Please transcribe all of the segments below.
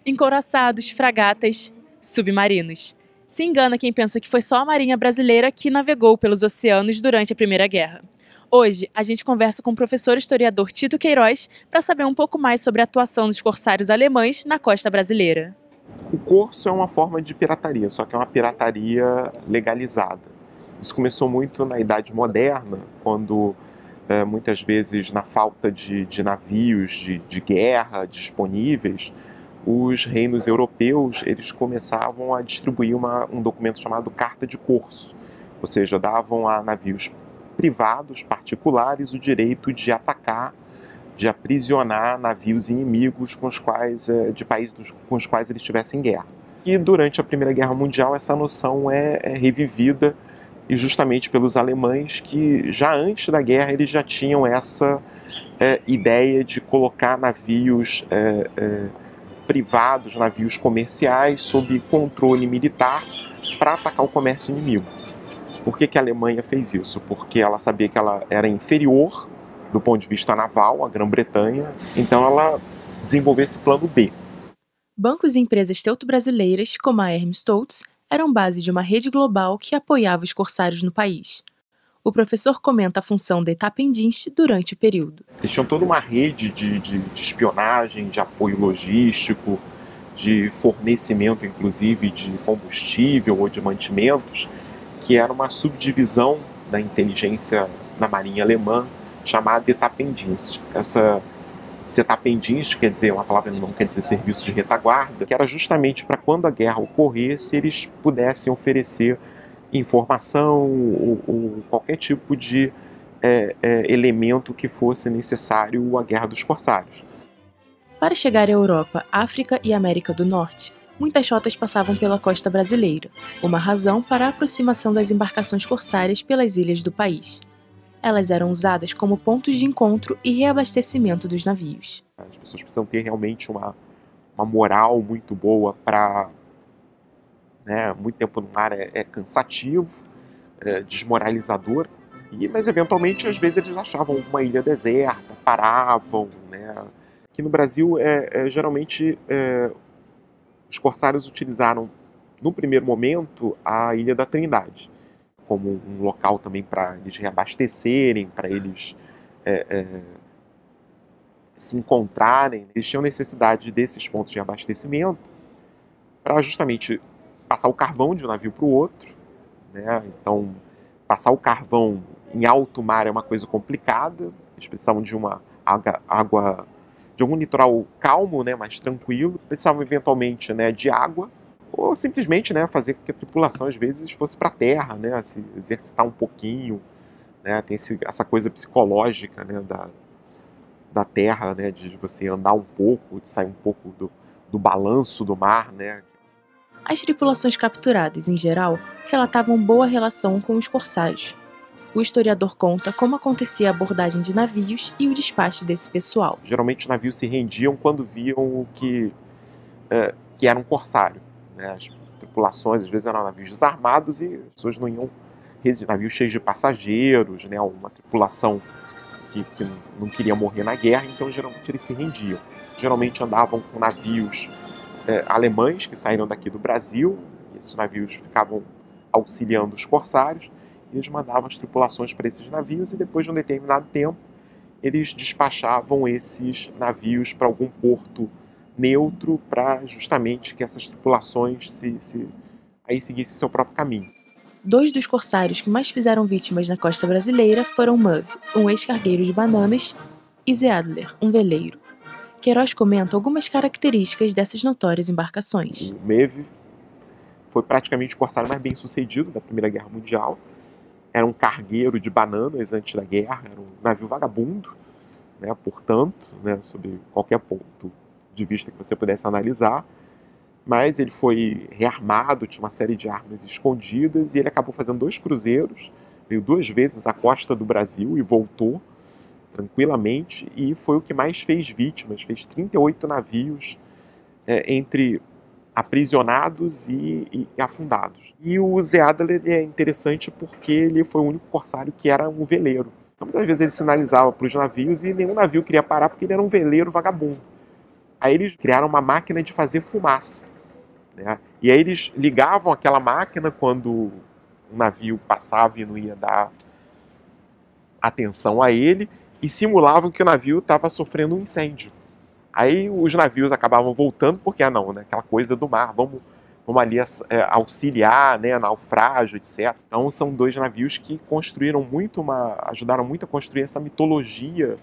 Encouraçados, fragatas, submarinos. Se engana quem pensa que foi só a Marinha Brasileira que navegou pelos oceanos durante a Primeira Guerra. Hoje, a gente conversa com o professor historiador Tito Queiroz para saber um pouco mais sobre a atuação dos corsários alemães na costa brasileira. O corso é uma forma de pirataria, só que é uma pirataria legalizada. Isso começou muito na Idade Moderna, quando muitas vezes, na falta de navios de guerra disponíveis, os reinos europeus eles começavam a distribuir um documento chamado Carta de Corso, ou seja, davam a navios privados, particulares, o direito de atacar, de aprisionar navios inimigos com os quais, de países com os quais eles estivessem em guerra. E durante a Primeira Guerra Mundial essa noção é revivida, e justamente pelos alemães que já antes da guerra eles já tinham essa ideia de colocar navios privados, navios comerciais, sob controle militar para atacar o comércio inimigo. Por que a Alemanha fez isso? Porque ela sabia que ela era inferior do ponto de vista naval à Grã-Bretanha, então ela desenvolveu esse plano B. Bancos e empresas teuto-brasileiras, como a Hermes Stoltz, eram base de uma rede global que apoiava os corsários no país. O professor comenta a função da Itapemirim durante o período. Eles tinham toda uma rede de espionagem, de apoio logístico, de fornecimento, inclusive, de combustível ou de mantimentos, que era uma subdivisão da inteligência na Marinha Alemã, chamada Itapemirim. Essa Itapemirim quer dizer, uma palavra não quer dizer serviço de retaguarda, que era justamente para quando a guerra ocorresse, eles pudessem oferecer informação ou qualquer tipo de elemento que fosse necessário à Guerra dos Corsários. Para chegar à Europa, África e América do Norte, muitas rotas passavam pela costa brasileira, uma razão para a aproximação das embarcações corsárias pelas ilhas do país. Elas eram usadas como pontos de encontro e reabastecimento dos navios. As pessoas precisam ter realmente uma moral muito boa para... muito tempo no mar é cansativo, desmoralizador, mas eventualmente às vezes eles achavam uma ilha deserta, paravam. Aqui no Brasil, geralmente os corsários utilizaram no primeiro momento a Ilha da Trindade como um local também para eles reabastecerem, para eles se encontrarem. Eles tinham necessidade desses pontos de abastecimento para justamente passar o carvão de um navio para o outro. Então, passar o carvão em alto mar é uma coisa complicada. Eles precisavam de uma água, de algum litoral calmo, mais tranquilo. Precisavam eventualmente de água, ou simplesmente fazer com que a tripulação às vezes fosse para a terra, se exercitar um pouquinho. Tem essa coisa psicológica da terra, de você andar um pouco, de sair um pouco do balanço do mar. As tripulações capturadas, em geral, relatavam boa relação com os corsários. O historiador conta como acontecia a abordagem de navios e o despacho desse pessoal. Geralmente os navios se rendiam quando viam o que era um corsário. As tripulações, às vezes, eram navios desarmados e as pessoas não iam... navios cheios de passageiros, uma tripulação que não queria morrer na guerra, então geralmente eles se rendiam. Geralmente andavam com navios alemães que saíram daqui do Brasil, e esses navios ficavam auxiliando os corsários, e eles mandavam as tripulações para esses navios e depois de um determinado tempo eles despachavam esses navios para algum porto neutro para justamente que essas tripulações aí seguissem seu próprio caminho. 2 dos corsários que mais fizeram vítimas na costa brasileira foram Muv, um ex-cargueiro de bananas, e Zeadler, um veleiro. Queiroz comenta algumas características dessas notórias embarcações. O Muv foi praticamente o corsário mais bem sucedido da Primeira Guerra Mundial. Era um cargueiro de bananas antes da guerra, era um navio vagabundo, portanto, sob qualquer ponto de vista que você pudesse analisar, mas ele foi rearmado, tinha uma série de armas escondidas, e ele acabou fazendo 2 cruzeiros, veio 2 vezes à costa do Brasil e voltou tranquilamente, e foi o que mais fez vítimas, fez 38 navios entre aprisionados e afundados. E o Zeadler é interessante porque ele foi o único corsário que era um veleiro. Então, muitas vezes ele sinalizava para os navios e nenhum navio queria parar porque ele era um veleiro vagabundo. Aí eles criaram uma máquina de fazer fumaça, né? E aí eles ligavam aquela máquina quando um navio passava e não ia dar atenção a ele e simulavam que o navio estava sofrendo um incêndio. Aí os navios acabavam voltando porque, não, né, aquela coisa do mar, vamos ali auxiliar, né, naufrágio, etc. Então são dois navios que ajudaram muito a construir essa mitologia,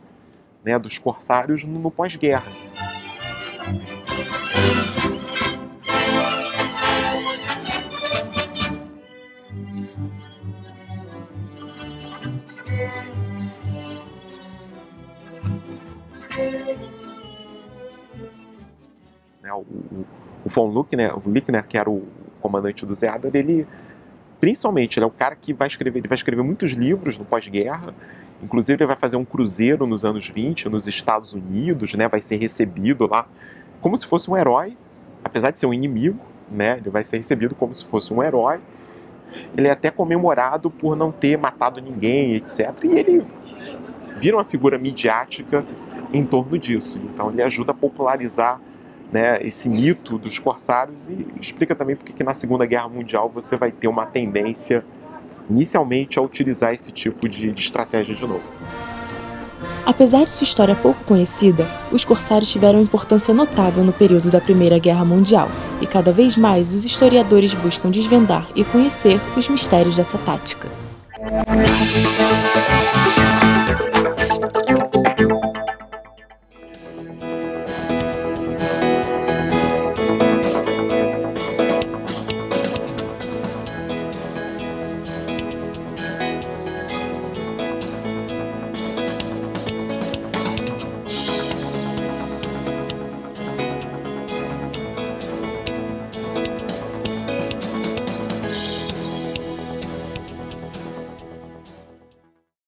né, dos corsários no pós-guerra. O von Lickner, que era o comandante do Werder, ele é o cara que vai escrever muitos livros no pós-guerra. Inclusive ele vai fazer um cruzeiro nos anos 20 nos Estados Unidos, né? Vai ser recebido lá como se fosse um herói, apesar de ser um inimigo, né? Ele vai ser recebido como se fosse um herói. Ele é até comemorado por não ter matado ninguém, etc. E ele vira uma figura midiática em torno disso. Então ele ajuda a popularizar, né, esse mito dos corsários e explica também porque que na Segunda Guerra Mundial você vai ter uma tendência inicialmente a utilizar esse tipo de estratégia de novo. Apesar de sua história pouco conhecida, os corsários tiveram importância notável no período da Primeira Guerra Mundial, e cada vez mais os historiadores buscam desvendar e conhecer os mistérios dessa tática.